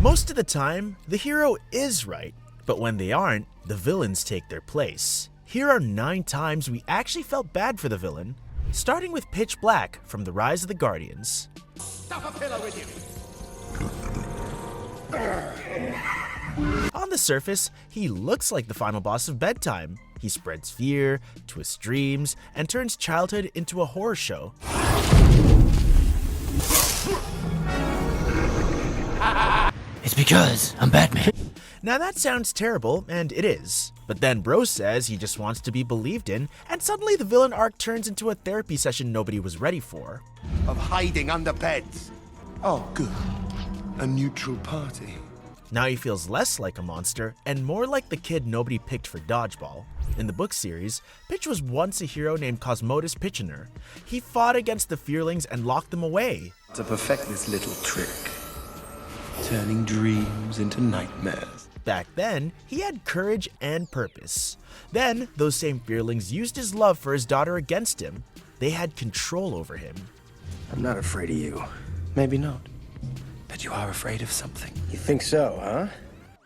Most of the time, the hero is right, but when they aren't, the villains take their place. Here are 9 times we actually felt bad for the villain, starting with Pitch Black from The Rise of the Guardians. Stuff a pillow with you. On the surface, he looks like the final boss of Bedtime. He spreads fear, twists dreams, and turns childhood into a horror show. It's because I'm Batman. Now that sounds terrible, and it is. But then Bro says he just wants to be believed in, and suddenly the villain arc turns into a therapy session nobody was ready for. Of hiding under beds. Oh, good. A neutral party. Now he feels less like a monster, and more like the kid nobody picked for dodgeball. In the book series, Pitch was once a hero named Cosmodus Pitchener. He fought against the Fearlings and locked them away. To perfect this little trick. Turning dreams into nightmares. Back then, he had courage and purpose. Then, those same Fearlings used his love for his daughter against him. They had control over him. I'm not afraid of you. Maybe not. But you are afraid of something. You think so, huh?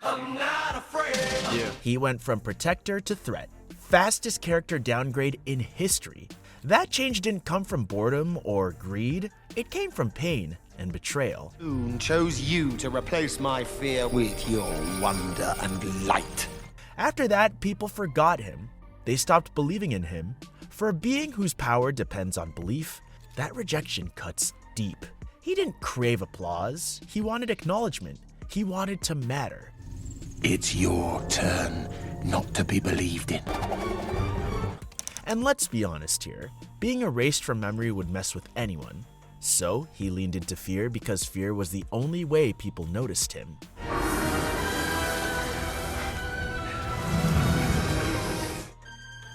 I'm not afraid. Yeah. He went from protector to threat. Fastest character downgrade in history. That change didn't come from boredom or greed. It came from pain and betrayal. Boone chose you to replace my fear with your wonder and light. After that, people forgot him. They stopped believing in him. For a being whose power depends on belief, that rejection cuts deep. He didn't crave applause. He wanted acknowledgement. He wanted to matter. It's your turn not to be believed in. And let's be honest here, being erased from memory would mess with anyone. So he leaned into fear because fear was the only way people noticed him.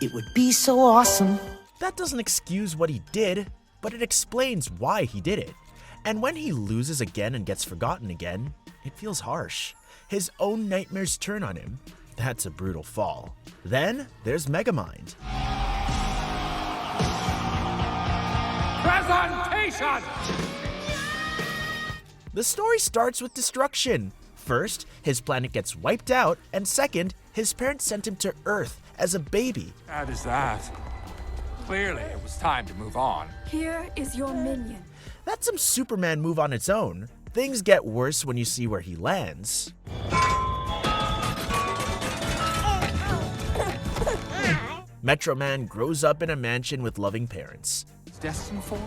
It would be so awesome. That doesn't excuse what he did, but it explains why he did it. And when he loses again and gets forgotten again, it feels harsh. His own nightmares turn on him. That's a brutal fall. Then there's Megamind. Presentation! The story starts with destruction. First, his planet gets wiped out, and second, his parents sent him to Earth as a baby. How does that? Clearly, it was time to move on. Here is your minion. That's some Superman move on its own. Things get worse when you see where he lands. Metro Man grows up in a mansion with loving parents. It's destined for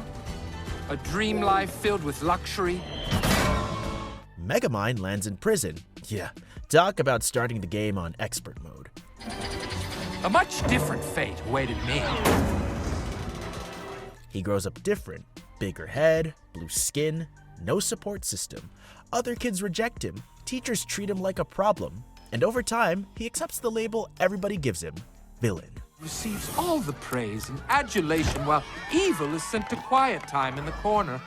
a dream life filled with luxury. Megamind lands in prison. Yeah, talk about starting the game on expert mode. A much different fate awaited me. He grows up different. Bigger head, blue skin, no support system. Other kids reject him. Teachers treat him like a problem. And over time, he accepts the label everybody gives him, villain. Receives all the praise and adulation while evil is sent to quiet time in the corner.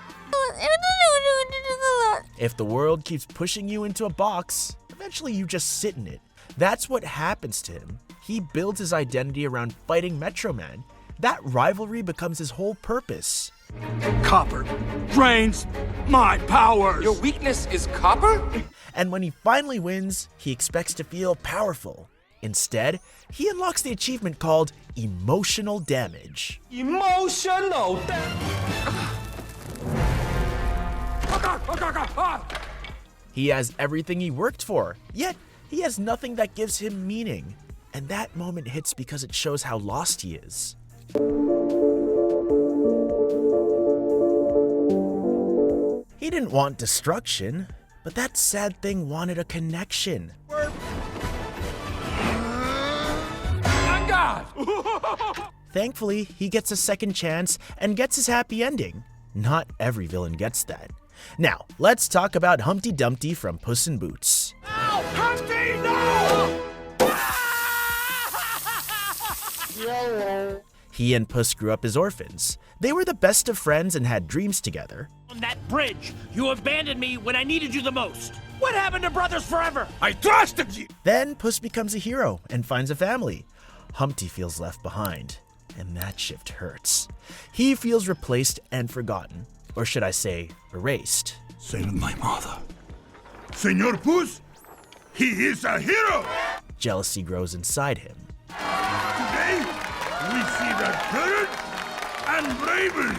If the world keeps pushing you into a box, eventually you just sit in it. That's what happens to him. He builds his identity around fighting Metro Man. That rivalry becomes his whole purpose. Copper drains my powers. Your weakness is copper? And when he finally wins, he expects to feel powerful. Instead, he unlocks the achievement called Emotional Damage. Emotional damage. He has everything he worked for, yet he has nothing that gives him meaning. And that moment hits because it shows how lost he is. He didn't want destruction, but that sad thing wanted a connection. On God! Thankfully, he gets a second chance and gets his happy ending. Not every villain gets that. Now, let's talk about Humpty Dumpty from Puss in Boots. Ow! Humpty, no! He and Puss grew up as orphans. They were the best of friends and had dreams together. On that bridge, you abandoned me when I needed you the most. What happened to Brothers Forever? I trusted you! Then Puss becomes a hero and finds a family. Humpty feels left behind, and that shift hurts. He feels replaced and forgotten, or should I say, erased. Save my mother. Senor Puss, he is a hero! Jealousy grows inside him. Today, we see the courage and bravery.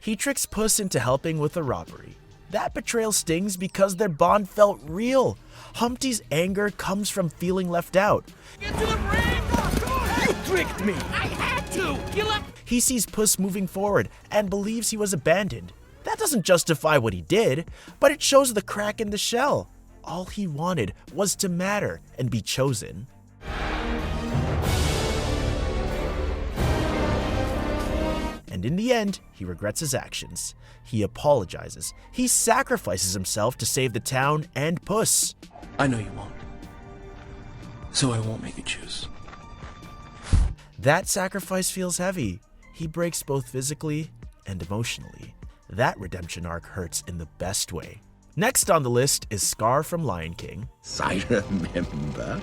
He tricks Puss into helping with a robbery. That betrayal stings because their bond felt real. Humpty's anger comes from feeling left out. Get to the ring! You tricked me! I had to! You left. He sees Puss moving forward and believes he was abandoned. That doesn't justify what he did, but it shows the crack in the shell. All he wanted was to matter and be chosen. And in the end, he regrets his actions. He apologizes. He sacrifices himself to save the town and Puss. I know you won't. So I won't make you choose. That sacrifice feels heavy. He breaks both physically and emotionally. That redemption arc hurts in the best way. Next on the list is Scar from Lion King. I remember.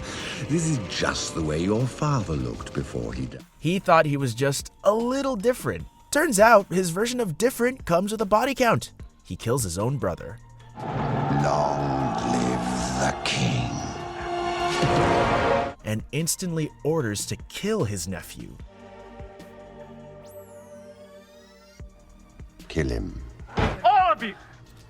This is just the way your father looked before he died. He thought he was just a little different. Turns out his version of different comes with a body count. He kills his own brother. Long live the king. And instantly orders to kill his nephew. Kill him. All of you!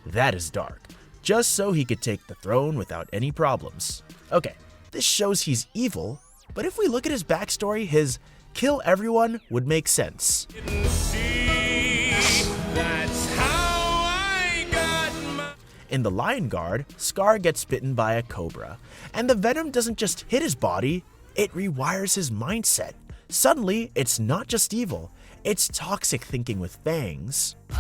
That is dark. Just so he could take the throne without any problems. Okay, this shows he's evil, but if we look at his backstory, his kill everyone would make sense. In the Lion Guard, Scar gets bitten by a cobra, and the venom doesn't just hit his body, it rewires his mindset. Suddenly, it's not just evil, it's toxic thinking with fangs. Near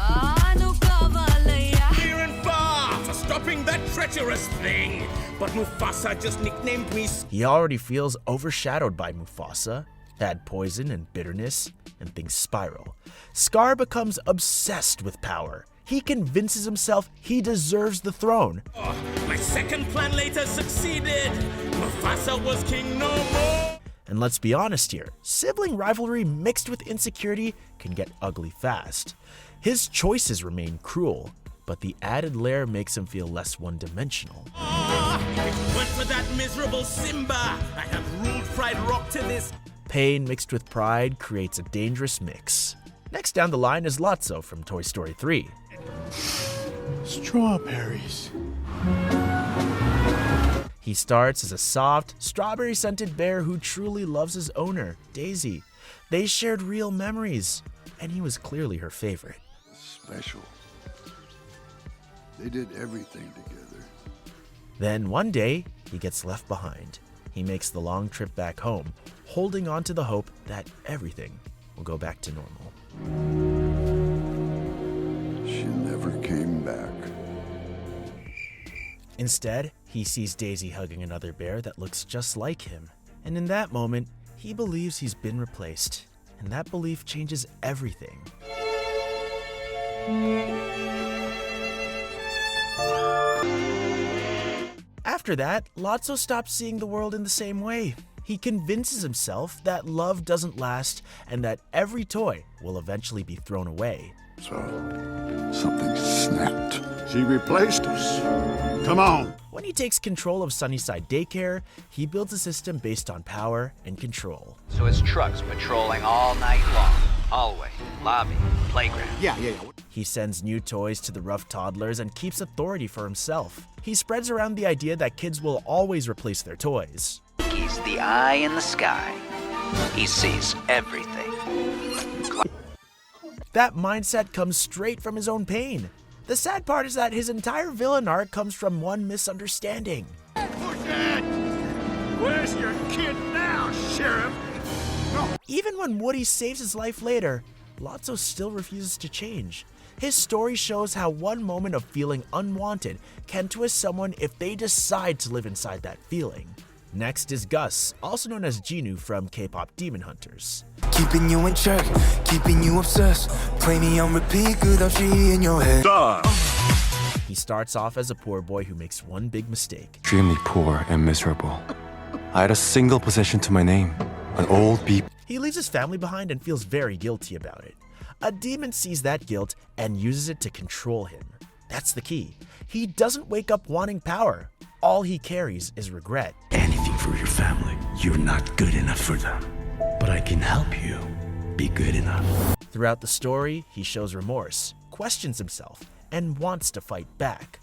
and far for stopping that treacherous thing. But Mufasa just nicknamed me. He already feels overshadowed by Mufasa, had poison and bitterness, and things spiral. Scar becomes obsessed with power. He convinces himself he deserves the throne. Oh, my second plan later succeeded. Mufasa was king no more. And let's be honest here, sibling rivalry mixed with insecurity can get ugly fast. His choices remain cruel, but the added layer makes him feel less one-dimensional. If it weren't for that miserable Simba, I have ruled Pride Rock to this. Pain mixed with pride creates a dangerous mix. Next down the line is Lotso from Toy Story 3. Strawberries. He starts as a soft, strawberry-scented bear who truly loves his owner, Daisy. They shared real memories, and he was clearly her favorite. Special. They did everything together. Then one day, he gets left behind. He makes the long trip back home, holding on to the hope that everything will go back to normal. She never came back. Instead, he sees Daisy hugging another bear that looks just like him. And in that moment, he believes he's been replaced. And that belief changes everything. After that, Lotso stops seeing the world in the same way. He convinces himself that love doesn't last and that every toy will eventually be thrown away. So, something snapped. She replaced us. Come on. When he takes control of Sunnyside Daycare, he builds a system based on power and control. So it's trucks patrolling all night long. Hallway, lobby, playground. Yeah. He sends new toys to the rough toddlers and keeps authority for himself. He spreads around the idea that kids will always replace their toys. He's the eye in the sky. He sees everything. That mindset comes straight from his own pain. The sad part is that his entire villain arc comes from one misunderstanding. Where's your kid now, Sheriff? Even when Woody saves his life later, Lotso still refuses to change. His story shows how one moment of feeling unwanted can twist someone if they decide to live inside that feeling. Next is Gus, also known as Jinu from K-pop Demon Hunters. Keeping you in check, keeping you obsessed. Play me on repeat, good OG in your head. He starts off as a poor boy who makes one big mistake. Extremely poor and miserable. I had a single possession to my name, an old beep. He leaves his family behind and feels very guilty about it. A demon sees that guilt and uses it to control him. That's the key. He doesn't wake up wanting power. All he carries is regret. Anything for your family. You're not good enough for them. But I can help you be good enough. Throughout the story, he shows remorse, questions himself, and wants to fight back.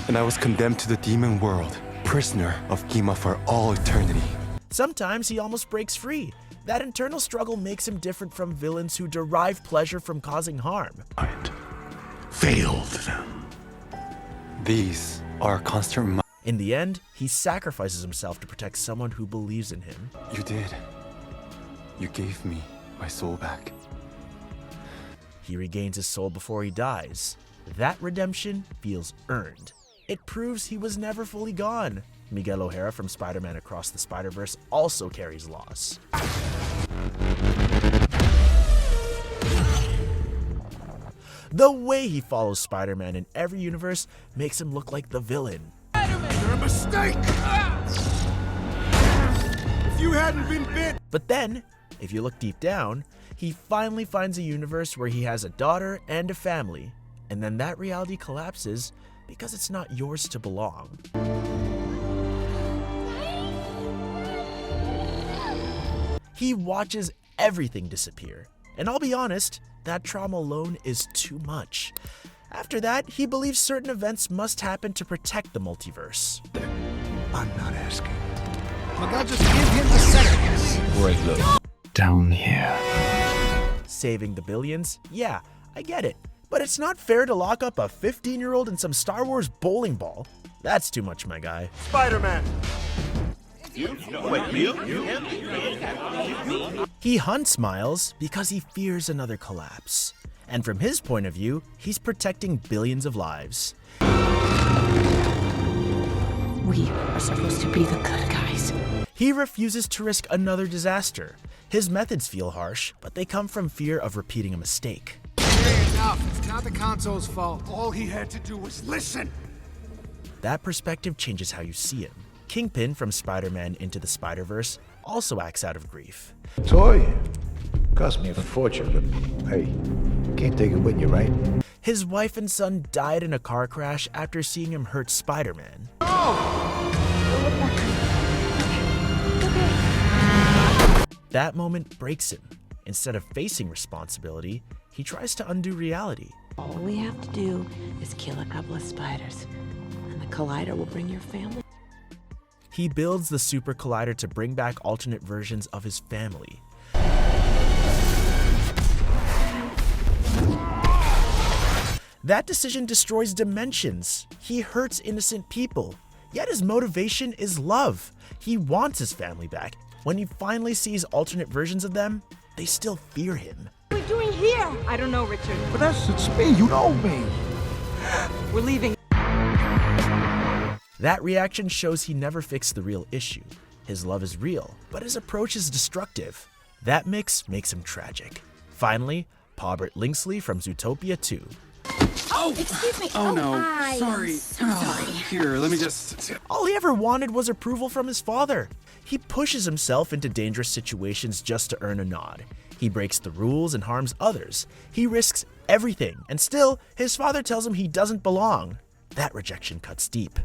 And I was condemned to the demon world, prisoner of Gima for all eternity. Sometimes he almost breaks free. That internal struggle makes him different from villains who derive pleasure from causing harm. Failed them. These are constant. In the end, he sacrifices himself to protect someone who believes in him. You did. You gave me my soul back. He regains his soul before he dies. That redemption feels earned. It proves he was never fully gone. Miguel O'Hara from Spider-Man Across the Spider-Verse also carries loss. The way he follows Spider-Man in every universe makes him look like the villain. You're a mistake! If you hadn't been bit... But then, if you look deep down, he finally finds a universe where he has a daughter and a family, and then that reality collapses because it's not yours to belong. He watches everything disappear, and I'll be honest, that trauma alone is too much. After that, he believes certain events must happen to protect the multiverse. I'm not asking. Miguel, just give him the centerpiece. Great look. Down here. Saving the billions? Yeah, I get it. But it's not fair to lock up a 15-year-old in some Star Wars bowling ball. That's too much, my guy. Spider-Man. He hunts Miles because he fears another collapse. And from his point of view, he's protecting billions of lives. We are supposed to be the good guys. He refuses to risk another disaster. His methods feel harsh, but they come from fear of repeating a mistake. Enough. It's not the console's fault. All he had to do was listen. That perspective changes how you see him. Kingpin from Spider-Man Into the Spider-Verse also acts out of grief. Toy cost me a fortune, but hey, can't take it with you, right? His wife and son died in a car crash after seeing him hurt Spider-Man. That moment breaks him. Instead of facing responsibility, he tries to undo reality. All we have to do is kill a couple of spiders, and the collider will bring your family. He builds the Super Collider to bring back alternate versions of his family. That decision destroys dimensions. He hurts innocent people. Yet his motivation is love. He wants his family back. When he finally sees alternate versions of them, they still fear him. What are we doing here? I don't know, Richard. But it's me, you know me. We're leaving. That reaction shows he never fixed the real issue. His love is real, but his approach is destructive. That mix makes him tragic. Finally, Pawbert Lynxley from Zootopia 2. Oh, excuse me. Oh no, I'm sorry. so sorry. Here, let me just... All he ever wanted was approval from his father. He pushes himself into dangerous situations just to earn a nod. He breaks the rules and harms others. He risks everything, and still, his father tells him he doesn't belong. That rejection cuts deep.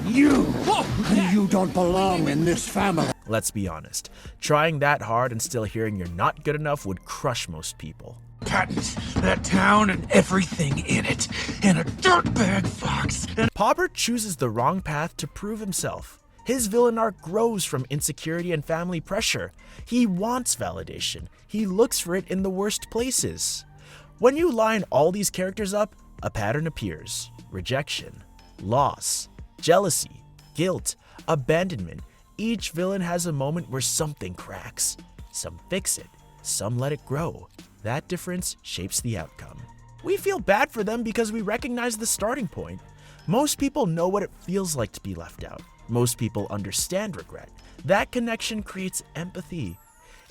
You don't belong in this family. Let's be honest. Trying that hard and still hearing you're not good enough would crush most people. Patent that town and everything in it, and a dirtbag fox. Pawbert chooses the wrong path to prove himself. His villain arc grows from insecurity and family pressure. He wants validation. He looks for it in the worst places. When you line all these characters up, a pattern appears. Rejection, loss, jealousy, guilt, abandonment. Each villain has a moment where something cracks. Some fix it, some let it grow. That difference shapes the outcome. We feel bad for them because we recognize the starting point. Most people know what it feels like to be left out. Most people understand regret. That connection creates empathy.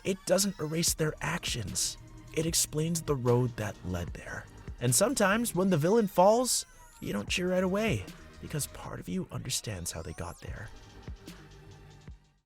It doesn't erase their actions. It explains the road that led there. And sometimes when the villain falls, you don't cheer right away because part of you understands how they got there.